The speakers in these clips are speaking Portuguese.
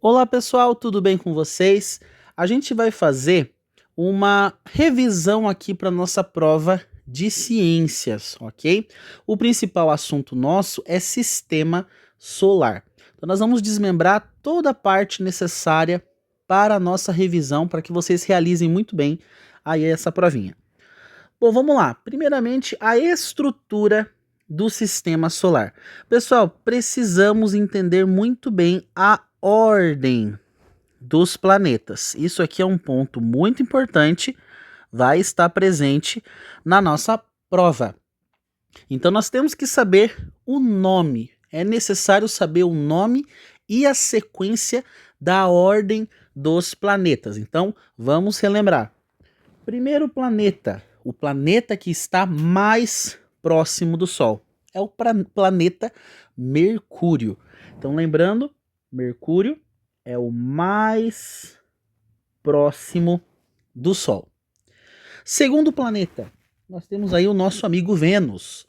Olá pessoal, tudo bem com vocês? A gente vai fazer uma revisão aqui para nossa prova de ciências, ok? O principal assunto nosso é sistema solar. Então nós vamos desmembrar toda a parte necessária para a nossa revisão, para que vocês realizem muito bem aí essa provinha. Bom, vamos lá. Primeiramente, a estrutura do sistema solar. Pessoal, precisamos entender muito bem a ordem dos planetas. Isso aqui é um ponto muito importante, vai estar presente na nossa prova. Então nós temos que saber o nome. É necessário saber o nome e a sequência da ordem dos planetas. Então vamos relembrar. Primeiro planeta, o planeta que está mais próximo do Sol, é o planeta Mercúrio. Então lembrando, Mercúrio é o mais próximo do Sol. Segundo planeta, nós temos aí o nosso amigo Vênus.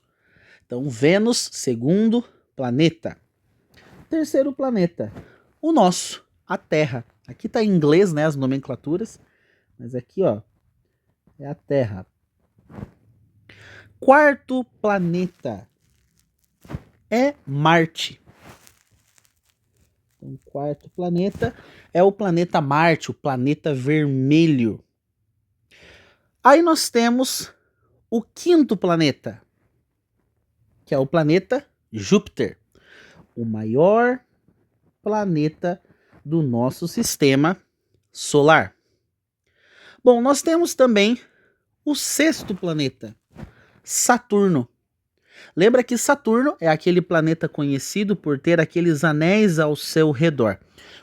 Então, Vênus, segundo planeta. Terceiro planeta, o nosso, a Terra. Aqui está em inglês, né, as nomenclaturas, mas aqui, ó, é a Terra. Quarto planeta é Marte. Então, quarto planeta é o planeta Marte, o planeta vermelho. Aí nós temos o quinto planeta, que é o planeta Júpiter, o maior planeta do nosso sistema solar. Bom, nós temos também o sexto planeta, Saturno. Lembra que Saturno é aquele planeta conhecido por ter aqueles anéis ao seu redor.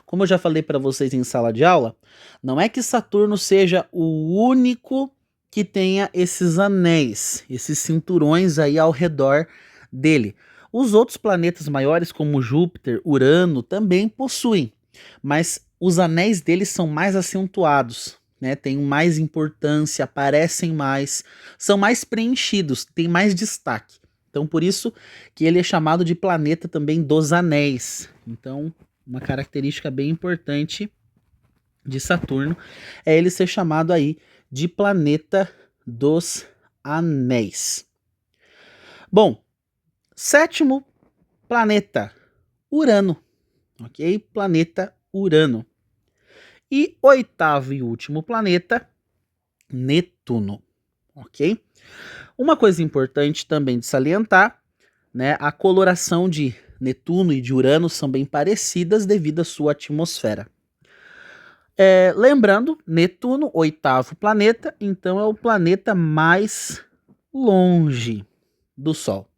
Como eu já falei para vocês em sala de aula, não é que Saturno seja o único que tenha esses anéis, esses cinturões aí ao redor dele. Os outros planetas maiores, como Júpiter, Urano, também possuem, mas os anéis deles são mais acentuados, né? Têm mais importância, aparecem mais, são mais preenchidos, têm mais destaque. Então, por isso que ele é chamado de planeta também dos anéis. Então, uma característica bem importante de Saturno é ele ser chamado aí de planeta dos anéis. Bom, sétimo planeta, Urano, ok? Planeta Urano. E oitavo e último planeta, Netuno, ok? Uma coisa importante também de salientar, né, a coloração de Netuno e de Urano são bem parecidas devido à sua atmosfera. Lembrando, Netuno, oitavo planeta, então é o planeta mais longe do Sol.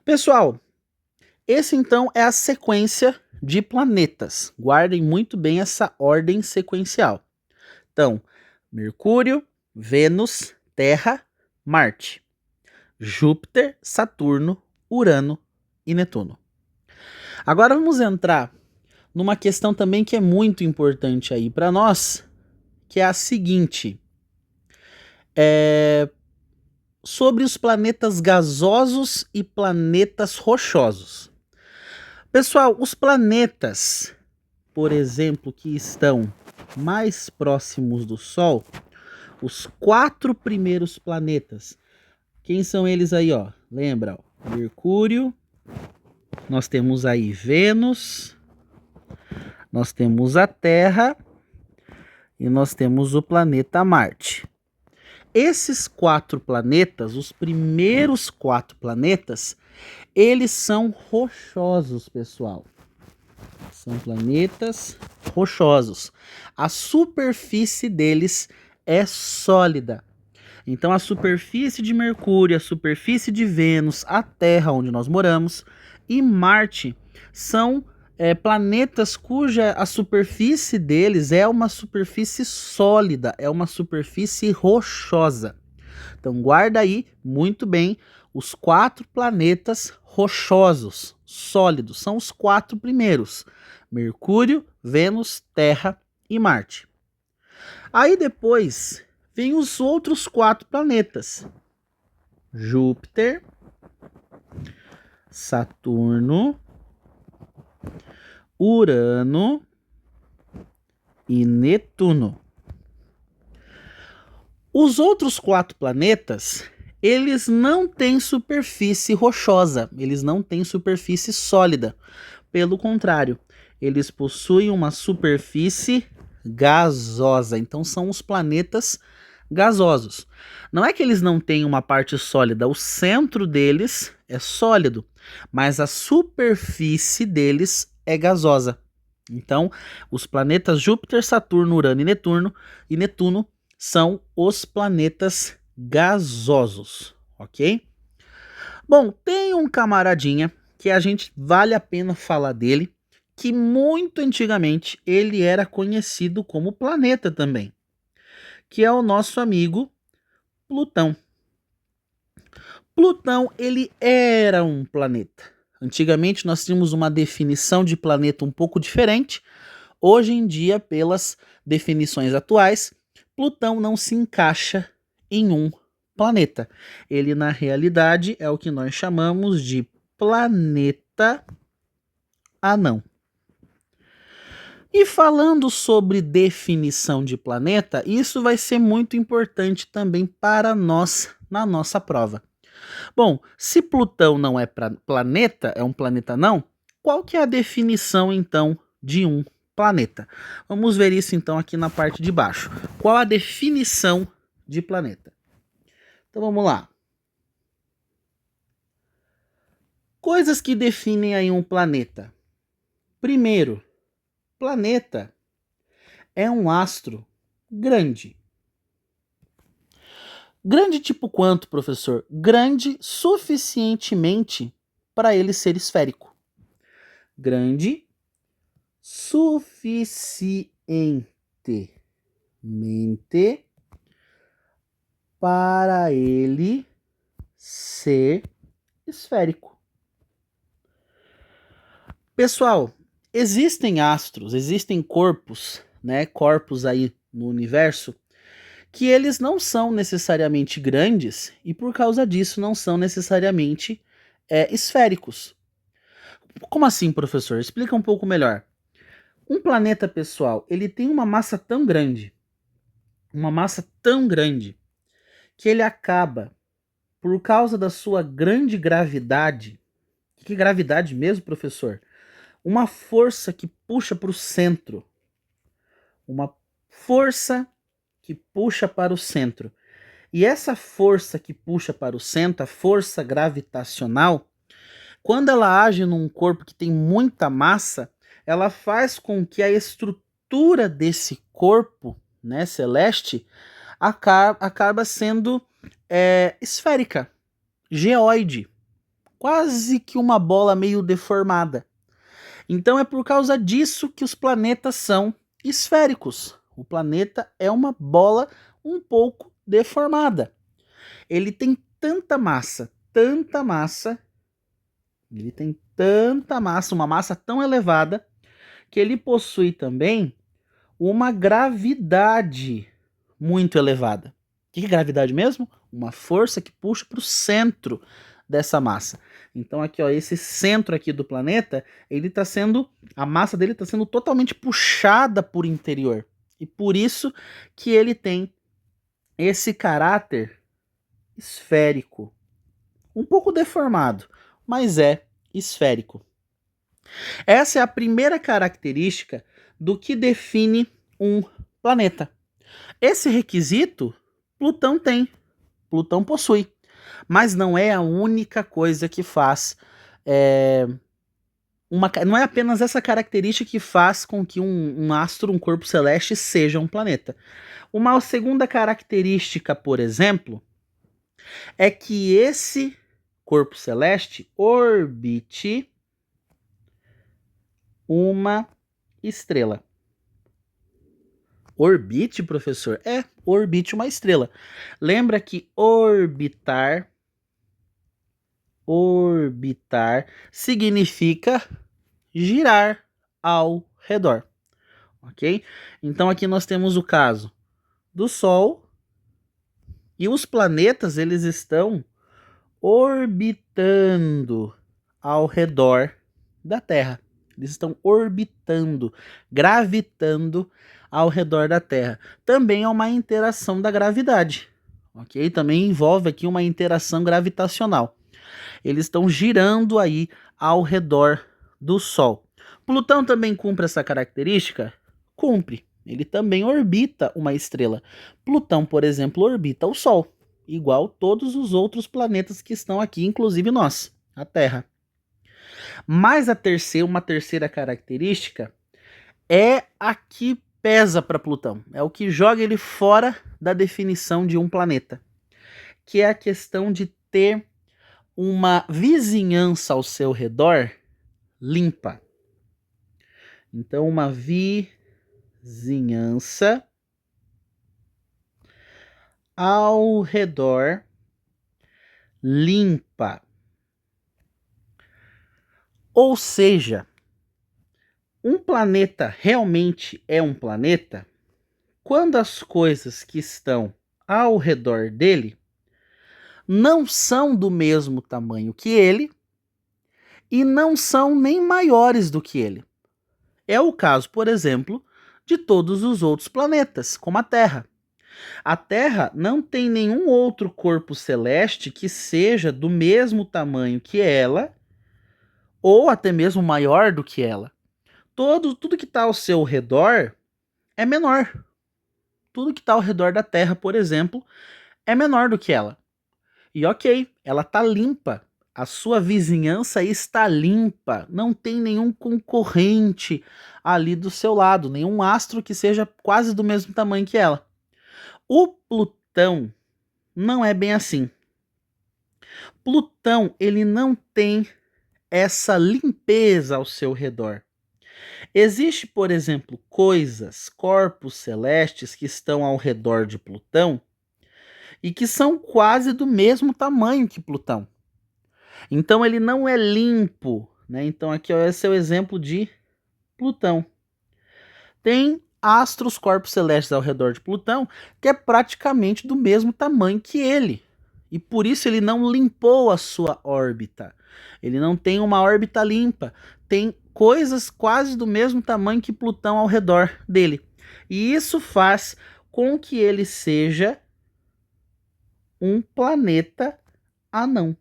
Pessoal, esse então é a sequência de planetas. Guardem muito bem essa ordem sequencial. Então, Mercúrio, Vênus, Terra, Marte, Júpiter, Saturno, Urano e Netuno. Agora vamos entrar numa questão também que é muito importante aí para nós, que é a seguinte: sobre os planetas gasosos e planetas rochosos. Pessoal, os planetas, por exemplo, que estão mais próximos do Sol, os 4 primeiros planetas, quem são eles aí, ó? Lembra, ó, Mercúrio, nós temos aí Vênus, nós temos a Terra e nós temos o planeta Marte. Esses 4 planetas, os primeiros 4 planetas, eles são rochosos, pessoal. São planetas rochosos. A superfície deles é sólida. Então a superfície de Mercúrio, a superfície de Vênus, a Terra onde nós moramos e Marte são planetas cuja a superfície deles é uma superfície sólida, é uma superfície rochosa. Então guarda aí muito bem os 4 planetas rochosos, sólidos, são os 4 primeiros: Mercúrio, Vênus, Terra e Marte. Aí depois vem os outros 4 planetas: Júpiter, Saturno, Urano e Netuno. Os outros 4 planetas, eles não têm superfície rochosa, eles não têm superfície sólida. Pelo contrário, eles possuem uma superfície gasosa. Então são os planetas gasosos. Não é que eles não têm uma parte sólida, o centro deles é sólido, mas a superfície deles é gasosa. Então, os planetas Júpiter, Saturno, Urano e Netuno são os planetas gasosos, ok? Bom, tem um camaradinha que a gente vale a pena falar dele, que muito antigamente ele era conhecido como planeta também, que é o nosso amigo Plutão. Plutão, ele era um planeta. Antigamente nós tínhamos uma definição de planeta um pouco diferente. Hoje em dia, pelas definições atuais, Plutão não se encaixa em um planeta. Ele, na realidade, é o que nós chamamos de planeta anão. E falando sobre definição de planeta, isso vai ser muito importante também para nós na nossa prova. Bom, se Plutão não é planeta, é um planeta não, qual que é a definição então de um planeta? Vamos ver isso então aqui na parte de baixo. Qual a definição de planeta? Então vamos lá. Coisas que definem aí um planeta. Primeiro, planeta é um astro grande. Grande tipo quanto, professor? Grande suficientemente para ele ser esférico. Grande suficientemente para ele ser esférico. Pessoal, existem astros, existem corpos, né, corpos aí no universo, que eles não são necessariamente grandes e por causa disso não são necessariamente esféricos. Como assim, professor? Explica um pouco melhor. Um planeta, pessoal, ele tem uma massa tão grande, que ele acaba, por causa da sua grande gravidade. Que gravidade mesmo, professor? Uma força que puxa para o centro. Uma força que puxa para o centro. E essa força que puxa para o centro, a força gravitacional, quando ela age num corpo que tem muita massa, ela faz com que a estrutura desse corpo, né, celeste, acaba sendo esférica, geoide, quase que uma bola meio deformada. Então é por causa disso que os planetas são esféricos. O planeta é uma bola um pouco deformada. Ele tem tanta massa, uma massa tão elevada, que ele possui também uma gravidade muito elevada. O que é gravidade mesmo? Uma força que puxa para o centro dessa massa. Então aqui, ó, esse centro aqui do planeta, a massa dele está sendo totalmente puxada por interior. E por isso que ele tem esse caráter esférico. Um pouco deformado, mas é esférico. Essa é a primeira característica do que define um planeta. Esse requisito Plutão tem, Plutão possui, mas não é a única coisa que faz. Não é apenas essa característica que faz com que um astro, um corpo celeste, seja um planeta. Uma segunda característica, por exemplo, é que esse corpo celeste orbite uma estrela. Orbite, professor? Orbite uma estrela. Lembra que orbitar significa girar ao redor, ok? Então aqui nós temos o caso do Sol e os planetas, eles estão orbitando ao redor da Terra. Eles estão orbitando, gravitando ao redor da Terra. Também é uma interação da gravidade, ok? Também envolve aqui uma interação gravitacional. Eles estão girando aí ao redor do Sol. Plutão também cumpre essa característica? Cumpre. Ele também orbita uma estrela. Plutão, por exemplo, orbita o Sol, igual todos os outros planetas que estão aqui, inclusive nós, a Terra. Mas uma terceira característica é a que pesa para Plutão. É o que joga ele fora da definição de um planeta, que é a questão de ter uma vizinhança ao seu redor limpa. Então, uma vizinhança ao redor limpa. Ou seja, um planeta realmente é um planeta quando as coisas que estão ao redor dele não são do mesmo tamanho que ele e não são nem maiores do que ele. É o caso, por exemplo, de todos os outros planetas, como a Terra. A Terra não tem nenhum outro corpo celeste que seja do mesmo tamanho que ela, ou até mesmo maior do que ela. Tudo que está ao seu redor é menor. Tudo que está ao redor da Terra, por exemplo, é menor do que ela. E ok, ela está limpa. A sua vizinhança está limpa. Não tem nenhum concorrente ali do seu lado, nenhum astro que seja quase do mesmo tamanho que ela. O Plutão não é bem assim. Plutão, ele não tem essa limpeza ao seu redor. Existe, por exemplo, corpos celestes que estão ao redor de Plutão e que são quase do mesmo tamanho que Plutão. Então ele não é limpo, né? Então aqui ó, esse é o exemplo de Plutão. Tem astros, corpos celestes ao redor de Plutão que é praticamente do mesmo tamanho que ele. E por isso ele não limpou a sua órbita. Ele não tem uma órbita limpa. Tem coisas quase do mesmo tamanho que Plutão ao redor dele. E isso faz com que ele seja um planeta anão.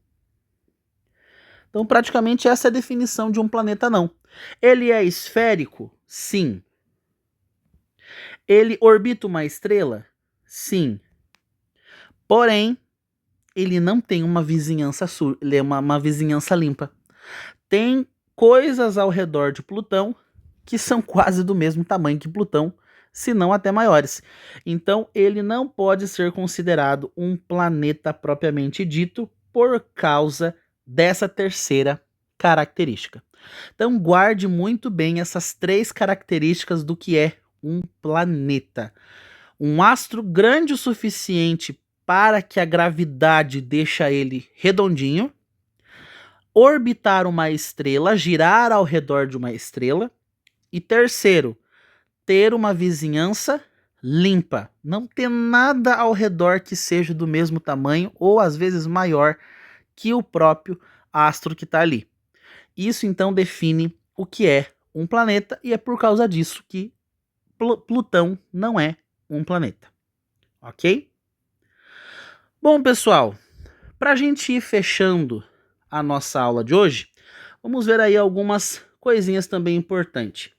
Então, praticamente essa é a definição de um planeta anão. Ele é esférico? Sim. Ele orbita uma estrela? Sim. Porém, ele não tem uma vizinhança ele é uma vizinhança limpa. Tem coisas ao redor de Plutão que são quase do mesmo tamanho que Plutão, se não até maiores. Então, ele não pode ser considerado um planeta propriamente dito por causa dessa terceira característica. Então, guarde muito bem essas 3 características do que é um planeta. Um astro grande o suficiente para que a gravidade deixa ele redondinho, orbitar uma estrela, girar ao redor de uma estrela, e terceiro, ter uma vizinhança limpa, não ter nada ao redor que seja do mesmo tamanho ou às vezes maior que o próprio astro que está ali. Isso então define o que é um planeta e é por causa disso que Plutão não é um planeta. Ok? Bom, pessoal, para a gente ir fechando a nossa aula de hoje, vamos ver aí algumas coisinhas também importantes.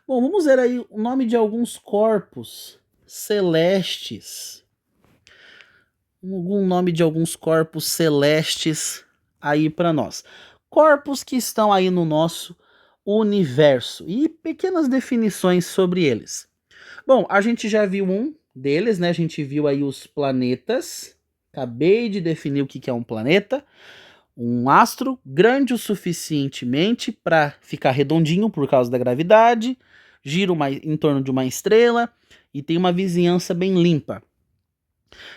Bom, vamos ver aí o nome de alguns corpos celestes. Algum nome de alguns corpos celestes aí para nós. Corpos que estão aí no nosso universo e pequenas definições sobre eles. Bom, a gente já viu um deles, né? A gente viu aí os planetas. Acabei de definir o que é um planeta. Um astro grande o suficientemente para ficar redondinho por causa da gravidade, gira em torno de uma estrela e tem uma vizinhança bem limpa.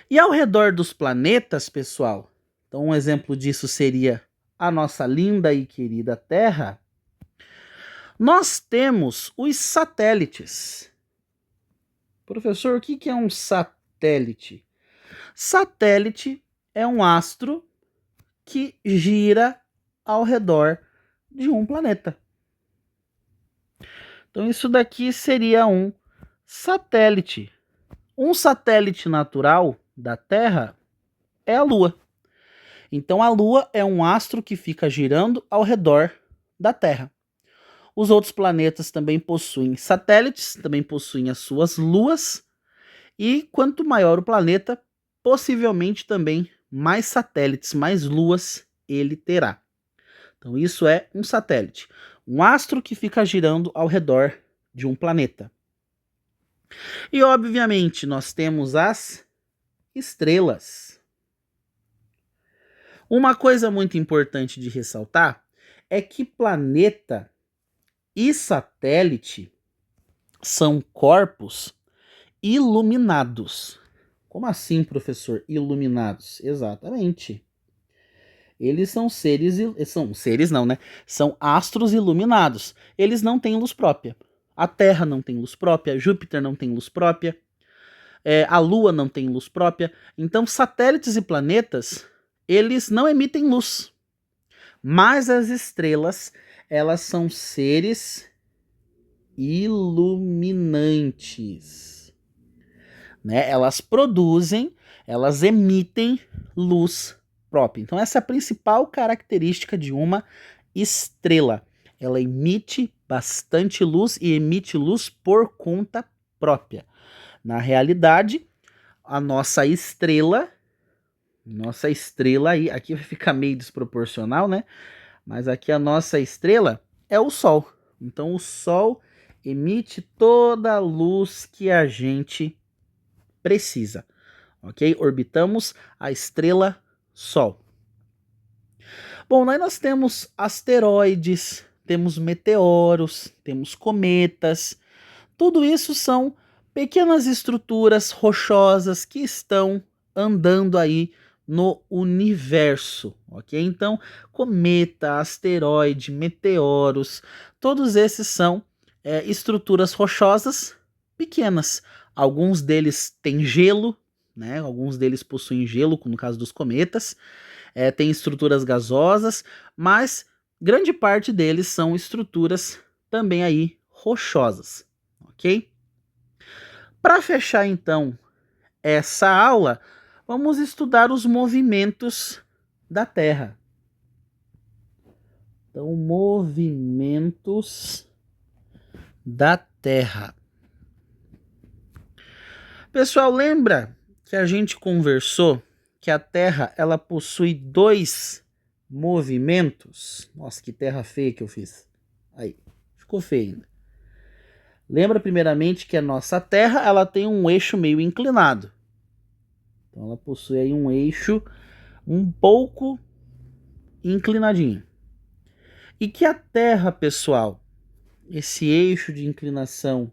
E ao redor dos planetas, pessoal, então um exemplo disso seria a nossa linda e querida Terra, nós temos os satélites. Professor, o que é um satélite? Satélite é um astro que gira ao redor de um planeta. Então isso daqui seria um satélite. Um satélite natural da Terra é a Lua. Então a Lua é um astro que fica girando ao redor da Terra. Os outros planetas também possuem satélites, também possuem as suas luas, e quanto maior o planeta, possivelmente também mais satélites, mais luas ele terá. Então isso é um satélite, um astro que fica girando ao redor de um planeta. E obviamente nós temos as estrelas. Uma coisa muito importante de ressaltar é que planeta e satélite são corpos iluminados. Como assim, professor? Iluminados? Exatamente. Eles são seres não, né? São astros iluminados. Eles não têm luz própria. A Terra não tem luz própria, Júpiter não tem luz própria, a Lua não tem luz própria. Então, satélites e planetas, eles não emitem luz. Mas as estrelas, elas são seres iluminantes, né? Elas produzem, elas emitem luz própria. Então essa é a principal característica de uma estrela. Ela emite bastante luz e emite luz por conta própria. Na realidade, a nossa estrela aí, aqui vai ficar meio desproporcional, né? Mas aqui a nossa estrela é o Sol. Então o Sol emite toda a luz que a gente precisa, ok? Orbitamos a estrela Sol. Bom, nós temos asteroides, temos meteoros, temos cometas. Tudo isso são pequenas estruturas rochosas que estão andando aí no universo, ok? Então, cometa, asteroide, meteoros, todos esses são estruturas rochosas pequenas. Alguns deles têm gelo, né? Alguns deles possuem gelo, no caso dos cometas. Tem estruturas gasosas, mas grande parte deles são estruturas também aí rochosas, ok? Para fechar então essa aula, vamos estudar os movimentos da Terra. Então, movimentos da Terra. Pessoal, lembra que a gente conversou que a Terra ela possui dois movimentos? Nossa, que terra feia que eu fiz. Aí, ficou feio ainda. Lembra primeiramente que a nossa Terra ela tem um eixo meio inclinado. Então ela possui aí um eixo um pouco inclinadinho. E que a Terra, pessoal, esse eixo de inclinação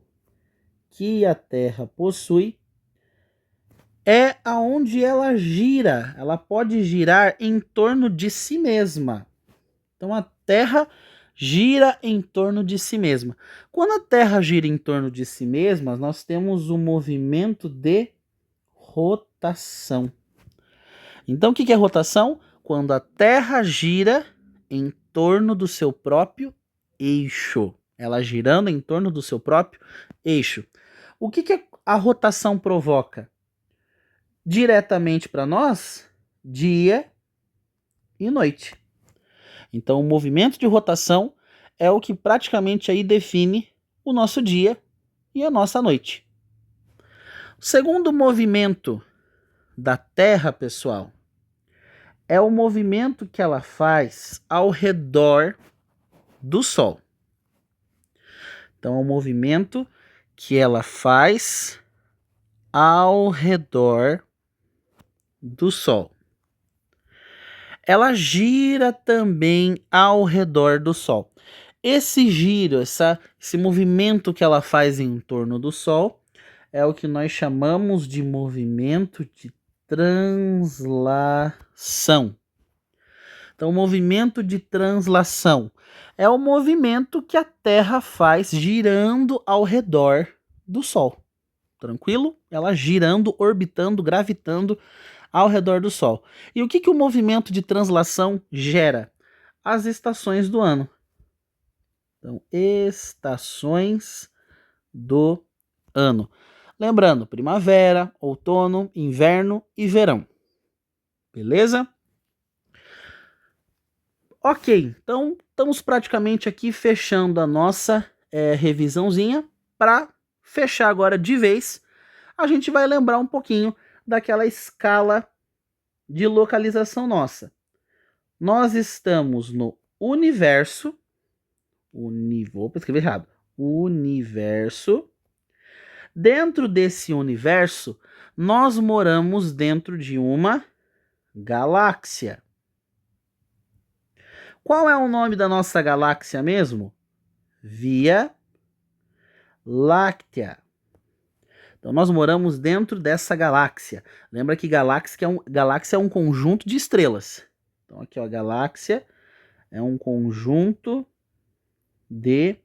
que a Terra possui, é aonde ela gira. Ela pode girar em torno de si mesma. Então a Terra gira em torno de si mesma. Quando a Terra gira em torno de si mesma, nós temos o movimento de rotação. Então o que é rotação? Quando a Terra gira em torno do seu próprio eixo. Ela girando em torno do seu próprio eixo. O que a rotação provoca? Diretamente para nós, dia e noite. Então o movimento de rotação é o que praticamente aí define o nosso dia e a nossa noite. O segundo movimento da Terra, pessoal, é o movimento que ela faz ao redor do Sol. Então é o movimento que ela faz ao redor do Sol. Ela gira também ao redor do Sol. Esse giro, esse movimento que ela faz em torno do Sol é o que nós chamamos de movimento de translação. Então, o movimento de translação é o movimento que a Terra faz girando ao redor do Sol. Tranquilo? Ela girando, orbitando, gravitando ao redor do Sol. E o que o movimento de translação gera? As estações do ano. Então, estações do ano. Lembrando, primavera, outono, inverno e verão. Beleza? Ok, então estamos praticamente aqui fechando a nossa revisãozinha. Para fechar agora de vez, a gente vai lembrar um pouquinho daquela escala de localização nossa. Nós estamos no universo, vou escrever errado, universo. Dentro desse universo, nós moramos dentro de uma galáxia. Qual é o nome da nossa galáxia mesmo? Via Láctea. Então nós moramos dentro dessa galáxia. Lembra que galáxia é um conjunto de estrelas. Então aqui, ó, galáxia é um conjunto de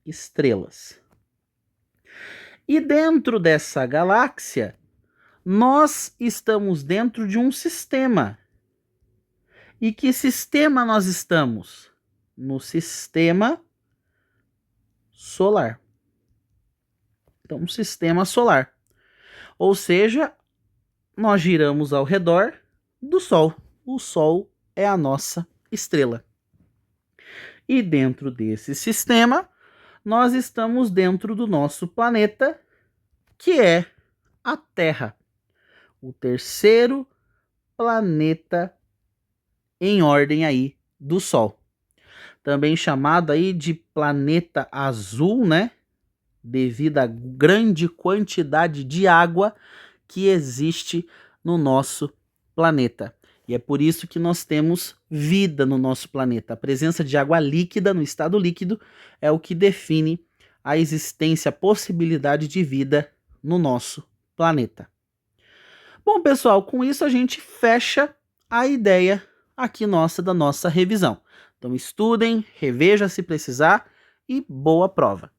estrelas. E dentro dessa galáxia, nós estamos dentro de um sistema. E que sistema nós estamos? No sistema solar. Então, um sistema solar. Ou seja, nós giramos ao redor do Sol. O Sol é a nossa estrela. E dentro desse sistema, nós estamos dentro do nosso planeta, que é a Terra. O terceiro planeta em ordem aí do Sol. Também chamado aí de planeta azul, né? Devido à grande quantidade de água que existe no nosso planeta. E é por isso que nós temos vida no nosso planeta. A presença de água líquida no estado líquido é o que define a existência, a possibilidade de vida no nosso planeta. Bom, pessoal, com isso a gente fecha a ideia aqui da nossa revisão. Então estudem, reveja se precisar e boa prova!